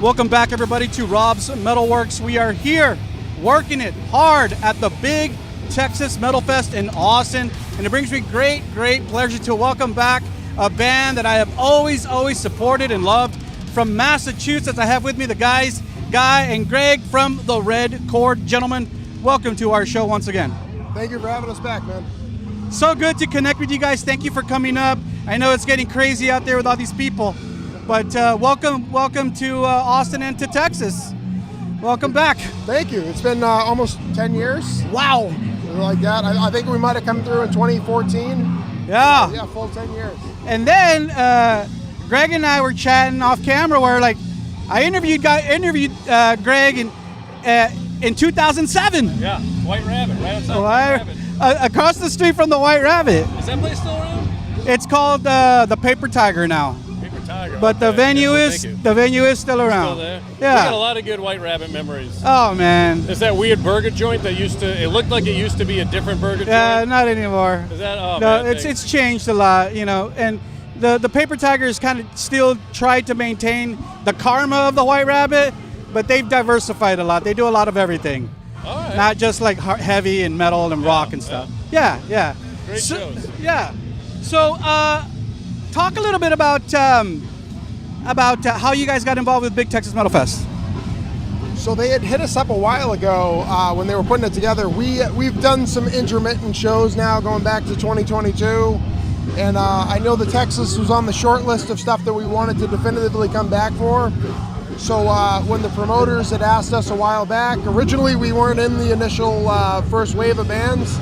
Welcome back, everybody, to Robbs MetalWorks. We are here working it hard at the big Texas Metal Fest in Austin, and it brings me great pleasure to welcome back a band that I have always supported and loved from Massachusetts. I have with me the guys, Guy and Greg from the Red Chord. Gentlemen, welcome to our show once again. Thank you for having us back, man. So good to connect with you guys. Thank you for coming up. I know it's getting crazy out there with all these people, but welcome to Austin and to Texas. Welcome back. Thank you. It's been almost 10 years. Wow. Like that. I think we might have come through in 2014. Yeah. Yeah, full 10 years. And then Greg and I were chatting off camera where I interviewed Greg in 2007. Yeah, White Rabbit, right outside White Rabbit. Across the street from the White Rabbit. Is that place still around? It's called the Paper Tiger now. Paper Tiger. But okay. the venue is still around. Still there? Yeah. We got a lot of good White Rabbit memories. Oh man. Is that weird burger joint that it looked like it used to be a different burger joint? Not anymore. Is that no, it's changed a lot, you know, and the Paper Tigers kind of still tried to maintain the karma of the White Rabbit, but they've diversified a lot. They do a lot of everything. All right. Not just like heavy and metal and rock and stuff. Yeah. Great shows. Yeah. So, talk a little bit about how you guys got involved with Big Texas Metal Fest. So they had hit us up a while ago when they were putting it together. We've done some intermittent shows now going back to 2022. And I know the Texas was on the short list of stuff that we wanted to definitively come back for. So when the promoters had asked us a while back, originally we weren't in the initial first wave of bands.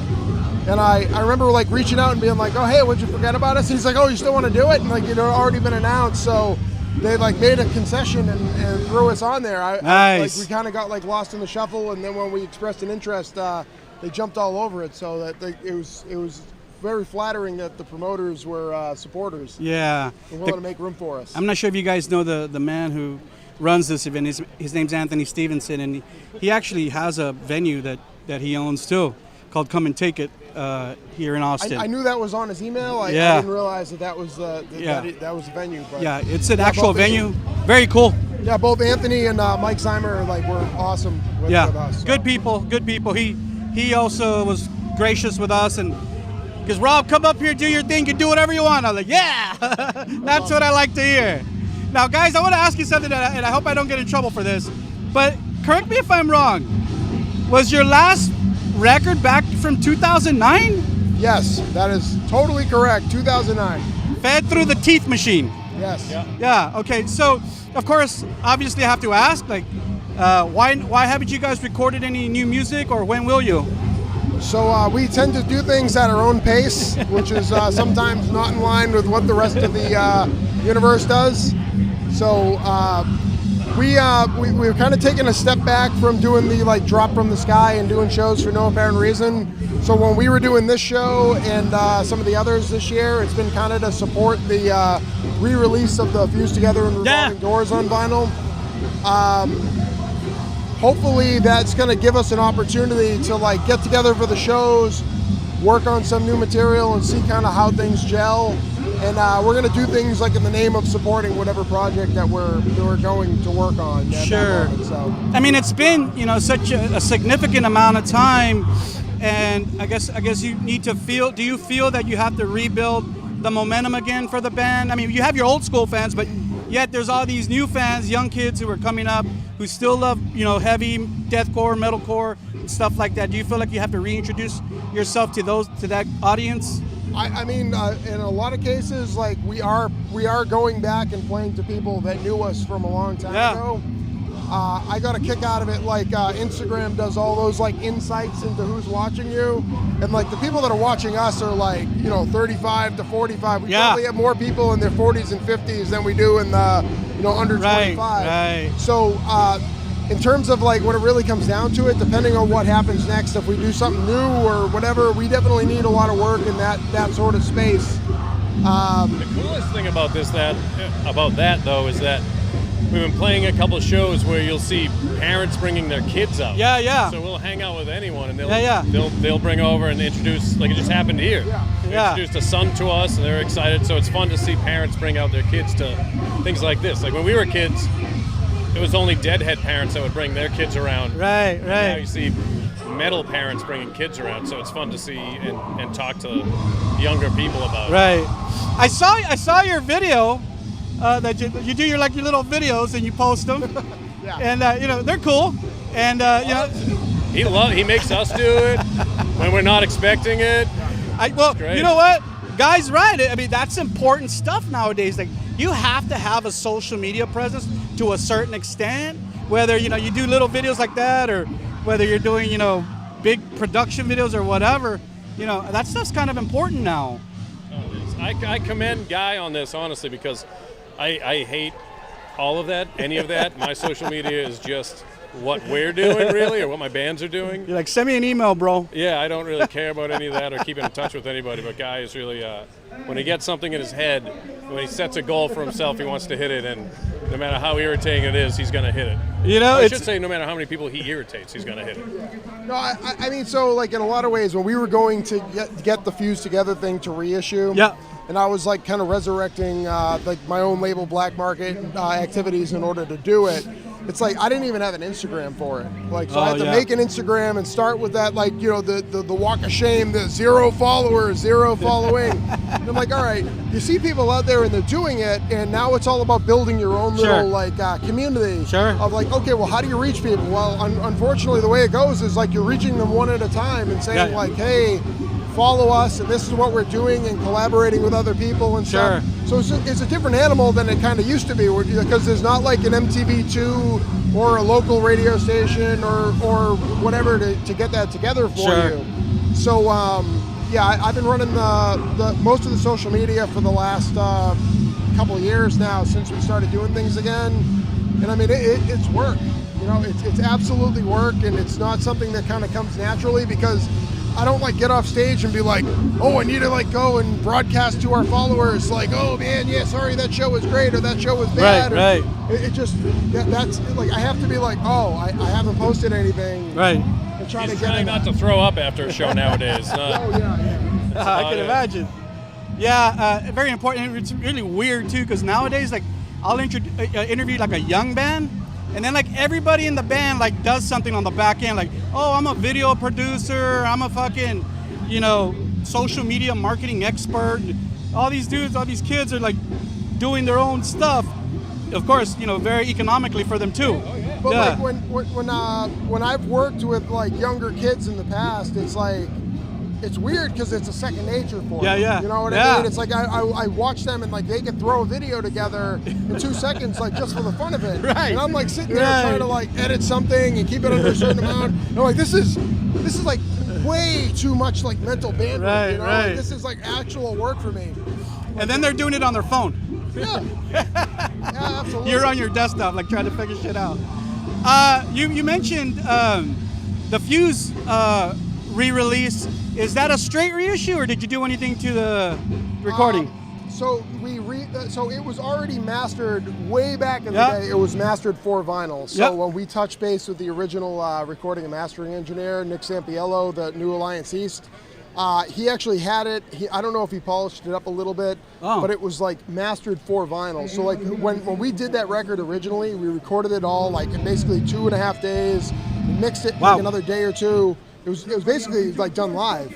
And I remember like reaching out and being like, oh, hey, would you forget about us? And he's like, oh, you still want to do it? And like, it had already been announced. So they like made a concession and threw us on there. Nice. We kind of got like lost in the shuffle. And then when we expressed an interest, they jumped all over it. So that it was very flattering that the promoters were supporters. Yeah. And willing to make room for us. I'm not sure if you guys know the man who runs this event. His name's Anthony Stevenson, and he actually has a venue that he owns too, called Come and Take It here in Austin. I knew that was on his email. I didn't realize that was that was the venue. But yeah, it's an actual venue. Very cool. Yeah, both Anthony and Mike Seimer were awesome with us. So. Good people. He also was gracious with us, and because Rob, come up here, do your thing, you do whatever you want. I'm like, yeah, that's what I like to hear. Now, guys, I want to ask you something, and I hope I don't get in trouble for this, but correct me if I'm wrong. Was your last record back from 2009? Yes, that is totally correct. 2009. Fed through the teeth machine. Yes. Yeah. Okay. So, of course, obviously, I have to ask, like, why haven't you guys recorded any new music, or when will you? So we tend to do things at our own pace, which is sometimes not in line with what the rest of the universe does. So we're kind of taking a step back from doing the like drop from the sky and doing shows for no apparent reason. So when we were doing this show and some of the others this year, it's been kind of to support the re-release of the Fused Together and Revolving Doors on vinyl. Hopefully that's going to give us an opportunity to like get together for the shows, work on some new material, and see kind of how things gel. And we're going to do things like in the name of supporting whatever project that we're going to work on. Sure. Moment, so. I mean, it's been such a significant amount of time, and I guess you need to feel. Do you feel that you have to rebuild the momentum again for the band? I mean, you have your old school fans, but yet there's all these new fans, young kids who are coming up who still love heavy deathcore, metalcore, and stuff like that. Do you feel like you have to reintroduce yourself to that audience? I mean, in a lot of cases, like we are going back and playing to people that knew us from a long time ago. I got a kick out of it. Like Instagram does all those like insights into who's watching you, and like the people that are watching us are like 35 to 45. We probably have more people in their 40s and 50s than we do in the under 25. Right. So in terms of like when it really comes down to it, depending on what happens next, if we do something new or whatever, we definitely need a lot of work in that sort of space. The coolest thing about that though is that we've been playing a couple of shows where you'll see parents bringing their kids out. Yeah. So we'll hang out with anyone, and they'll bring over and introduce, like it just happened here. They introduced a son to us, and they're excited. So it's fun to see parents bring out their kids to things like this. Like when we were kids, it was only Deadhead parents that would bring their kids around. Right, Now you right. see metal parents bringing kids around, so it's fun to see and talk to younger people about it. Right. I saw your video that you do your little videos and you post them. Yeah. And you know, they're cool. And you know, He makes us do it when we're not expecting it. well, great. you know what? Guy's right. I mean, that's important stuff nowadays. Like, you have to have a social media presence to a certain extent, whether, you know, you do little videos like that or whether you're doing, you know, big production videos or whatever. You know, that stuff's kind of important now. I commend Guy on this, honestly, because I hate all of that, any of that. My social media is just what we're doing, really, or what my bands are doing. You're like, send me an email, bro. Yeah, I don't really care about any of that or keeping in touch with anybody, but Guy is really, when he gets something in his head, when he sets a goal for himself, he wants to hit it, and no matter how irritating it is, he's going to hit it. You know, I should say no matter how many people he irritates, he's going to hit it. No, I mean, so like in a lot of ways, when we were going to get the Fuse Together thing to reissue, Yeah. and I was like kind of resurrecting like my own label Black Market activities in order to do it. It's like I didn't even have an Instagram for it. Like, so I had to make an Instagram and start with that, like, you know, the walk of shame, the 0 followers, 0 following. And I'm like, all right, you see people out there and they're doing it, and now it's all about building your own little like community of like, okay, well, how do you reach people? Well, unfortunately, the way it goes is like you're reaching them one at a time and saying like, hey, follow us, and this is what we're doing, and collaborating with other people and stuff. So it's a different animal than it kind of used to be, because there's not like an MTV2 or a local radio station or whatever to get that together for you. So yeah, I've been running the most of the social media for the last couple of years now, since we started doing things again. And I mean, it's work. You know, it's absolutely work, and it's not something that kind of comes naturally, because I don't like get off stage and be like, oh, I need to like go and broadcast to our followers like, oh man, yeah, sorry, that show was great or that show was bad. Right. It just, that's like, I have to be like, oh, I haven't posted anything. Right. He's trying not to throw up after a show nowadays. Oh yeah. I can imagine. Yeah, very important. It's really weird too, because nowadays, like, I'll interview like a young band, and then like everybody in the band like does something on the back end, like, oh, I'm a video producer, I'm a fucking, you know, social media marketing expert. All these dudes, all these kids are like doing their own stuff. Of course, you know, very economically for them too. But like when I've worked with like younger kids in the past, it's like, it's weird because it's a second nature for them. Yeah. You know what I mean? It's like I watch them and like they can throw a video together in 2 seconds, like just for the fun of it. Right. And I'm like sitting there trying to like edit something and keep it under a certain amount. And I'm like, this is like way too much like mental bandwidth. You know? Like, this is like actual work for me. And then they're doing it on their phone. Yeah. Yeah, absolutely. You're on your desktop, like trying to figure shit out. You mentioned the Fuse re-release. Is that a straight reissue, or did you do anything to the recording? So so it was already mastered way back in the day. It was mastered for vinyl. So when we touched base with the original recording and mastering engineer, Nick Sampiello, the New Alliance East, he actually had it. I don't know if he polished it up a little bit, but it was like mastered for vinyl. So like when we did that record originally, we recorded it all like in basically 2.5 days, mixed it like another day or two. It was basically like done live,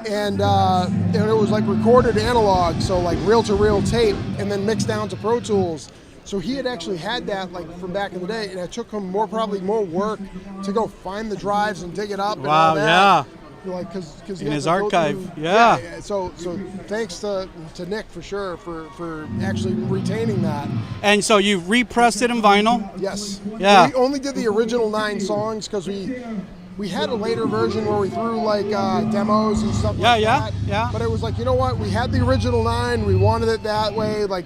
and it was like recorded analog, so like reel-to-reel tape, and then mixed down to Pro Tools. So he had actually had that like from back in the day, and it took him probably more work to go find the drives and dig it up. And all that. Like because in his archive, So thanks to Nick for sure for actually retaining that. And so you repressed it in vinyl. Yes. Yeah. We only did the original 9 songs because we had a later version where we threw like demos and stuff like that. Yeah. But it was like, you know what? We had the original 9. We wanted it that way, like,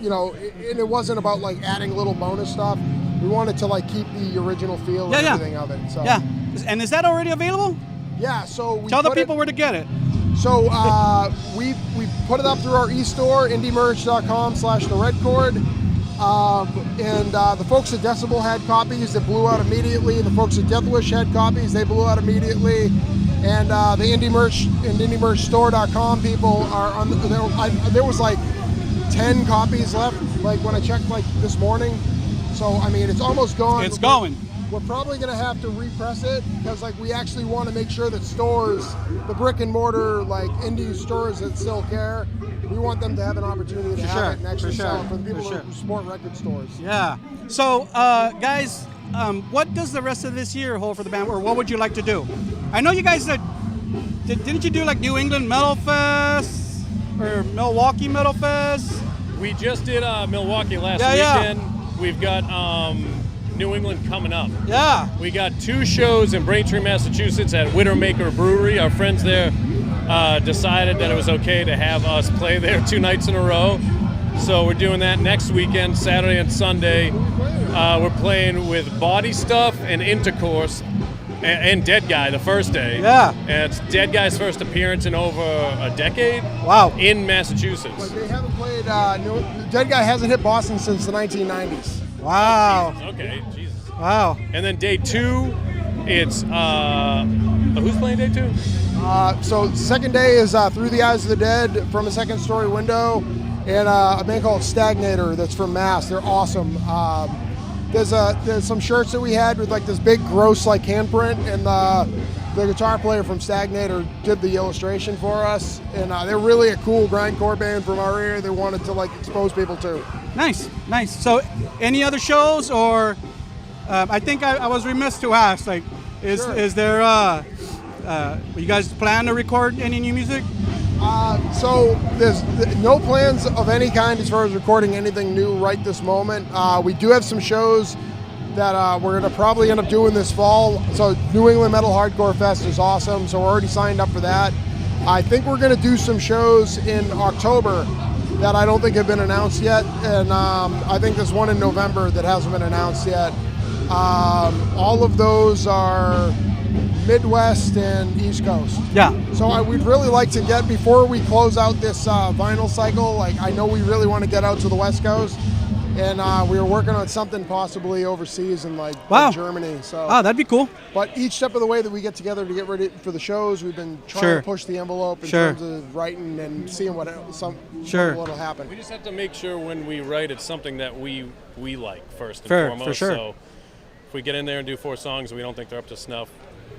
you know, and it wasn't about like adding little bonus stuff. We wanted to like keep the original feel and everything of it. So. Yeah. And is that already available? Yeah. So we tell the people where to get it. So we put it up through our e-store, indiemerch.com/the Red Chord. And the folks at Decibel had copies that blew out immediately. The folks at Deathwish had copies, they blew out immediately. And the Indie Merch and IndieMerchStore.com people are on. There was like 10 copies left. Like when I checked like this morning. So I mean, it's almost gone. It's going. We're probably going to have to repress it because like we actually want to make sure that stores, the brick and mortar like indie stores that still care, we want them to have an opportunity to have it and actually sell it for the people who support record stores. Yeah. So guys, what does the rest of this year hold for the band, or what would you like to do? I know you guys didn't you do like New England Metal Fest or Milwaukee Metal Fest? We just did Milwaukee last weekend. We've got New England coming up. Yeah. We got 2 shows in Braintree, Massachusetts at Widowmaker Brewery. Our friends there decided that it was okay to have us play there 2 nights in a row. So we're doing that next weekend, Saturday and Sunday. We're playing with Body Stuff and Intercourse and Dead Guy the first day. Yeah. And it's Dead Guy's first appearance in over a decade. Wow. In Massachusetts. But they haven't played, Dead Guy hasn't hit Boston since the 1990s. Wow. Okay, Jesus. Wow. And then day 2, it's, who's playing day 2? So second day is Through the Eyes of the Dead from a second story window, and a band called Stagnator that's from Mass. They're awesome. There's some shirts that we had with like this big gross like handprint, and the guitar player from Stagnator did the illustration for us, and they're really a cool grindcore band from our area. They wanted to like expose people to. Nice. So any other shows, or I think I was remiss to ask, like, is there you guys plan to record any new music? So there's no plans of any kind as far as recording anything new right this moment. We do have some shows that we're going to probably end up doing this fall. So New England Metal Hardcore Fest is awesome, so we're already signed up for that. I think we're going to do some shows in October that I don't think have been announced yet, and I think there's one in November that hasn't been announced yet. All of those are Midwest and East Coast. Yeah. So we'd really like to get, before we close out this vinyl cycle, like I know we really want to get out to the West Coast, and we were working on something possibly overseas in like Germany. So that'd be cool. But each step of the way that we get together to get ready for the shows, we've been trying to push the envelope in terms of writing and seeing what'll happen. We just have to make sure when we write it's something that we like first and foremost. For sure. So if we get in there and do 4 songs and we don't think they're up to snuff,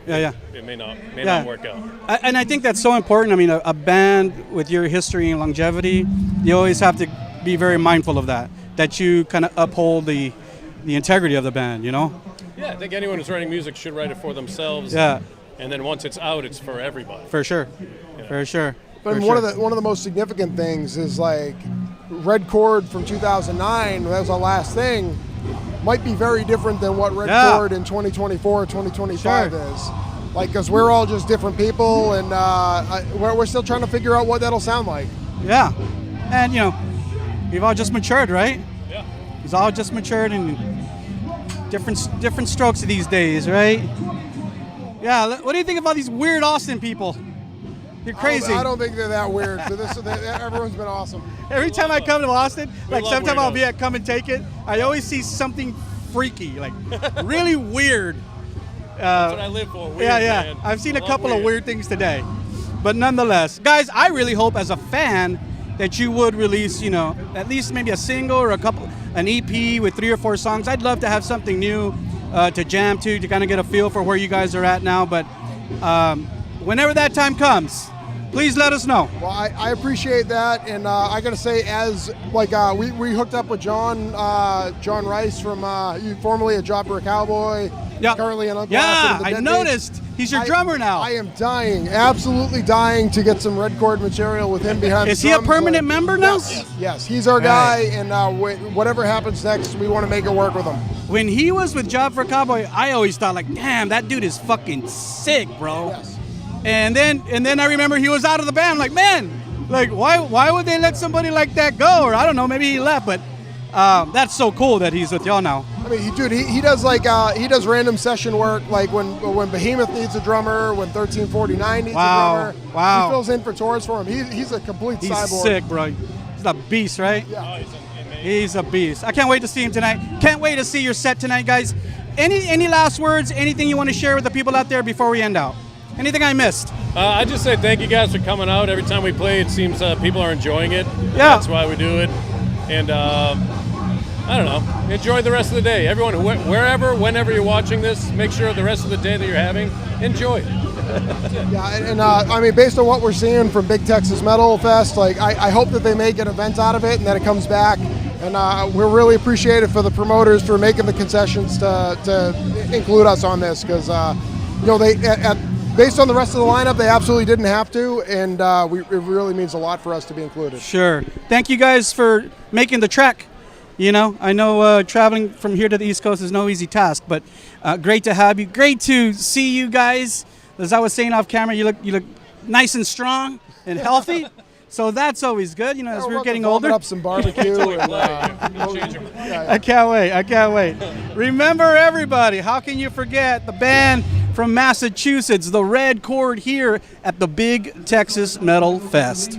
it may not work out. And I think that's so important. I mean, a band with your history and longevity, you always have to be very mindful of that you kind of uphold the integrity of the band, you know? Yeah, I think anyone who's writing music should write it for themselves. Yeah. And then once it's out, it's for everybody. For sure. Yeah. For sure. But one of the most significant things is like Red Chord from 2009, that was our last thing, might be very different than what Red Chord in 2024 or 2025 is. Like, because we're all just different people, and we're still trying to figure out what that'll sound like. Yeah. And, you know, we've all just matured, right? Yeah. We've all just matured in different strokes these days, right? Yeah. What do you think of all these weird Austin people? You're crazy. I don't think they're that weird. Everyone's been awesome. Every time I come to Austin, like sometime weirdos. I'll be at Come and Take It, I always see something freaky, like really weird. That's what I live for. Weird, yeah. Man. I've seen a couple of weird things today. But nonetheless, guys, I really hope as a fan that you would release, you know, at least maybe a single or an EP with 3 or 4 songs. I'd love to have something new to jam to kind of get a feel for where you guys are at now. But whenever that time comes, please let us know. Well, I appreciate that, and I got to say, as like we hooked up with Jon Rice from formerly a Job for a Cowboy, currently an Unblasted. Yeah, I noticed. He's your drummer now. I am absolutely dying to get some Red Chord material with him behind. Is he a permanent member now? Yes, he's our guy, and whatever happens next, we want to make it work with him. When he was with Job for a Cowboy, I always thought like, damn, that dude is fucking sick, bro. Yes. And then I remember he was out of the band. I'm like, man, like why would they let somebody like that go? Or I don't know, maybe he left, but that's so cool that he's with y'all now. I mean, he does like he does random session work, like when Behemoth needs a drummer, when 1349 needs a drummer. Wow. He fills in for tours for him. He's a complete cyborg. He's sick, bro. He's a beast, right? Yeah. He's a beast. I can't wait to see him tonight. Can't wait to see your set tonight, guys. Any last words? Anything you want to share with the people out there before we end out? Anything I missed? I just say thank you guys for coming out. Every time we play, it seems people are enjoying it. Yeah. That's why we do it. And I don't know, enjoy the rest of the day. Everyone, wherever, whenever you're watching this, make sure the rest of the day that you're having, enjoy. Yeah, and I mean, based on what we're seeing from Big Texas Metal Fest, like I hope that they make an event out of it and that it comes back. And we're really appreciative for the promoters for making the concessions to include us on this, because you know, based on the rest of the lineup, they absolutely didn't have to, and it really means a lot for us to be included. Sure. Thank you guys for making the trek. You know, I know traveling from here to the East Coast is no easy task, but great to have you. Great to see you guys. As I was saying off camera, you look nice and strong and healthy. So that's always good, you know, as we're getting older. Up some barbecue. And, I can't wait. I can't wait. Remember, everybody, how can you forget the band from Massachusetts, the Red Chord, here at the Big Texas Metal Fest.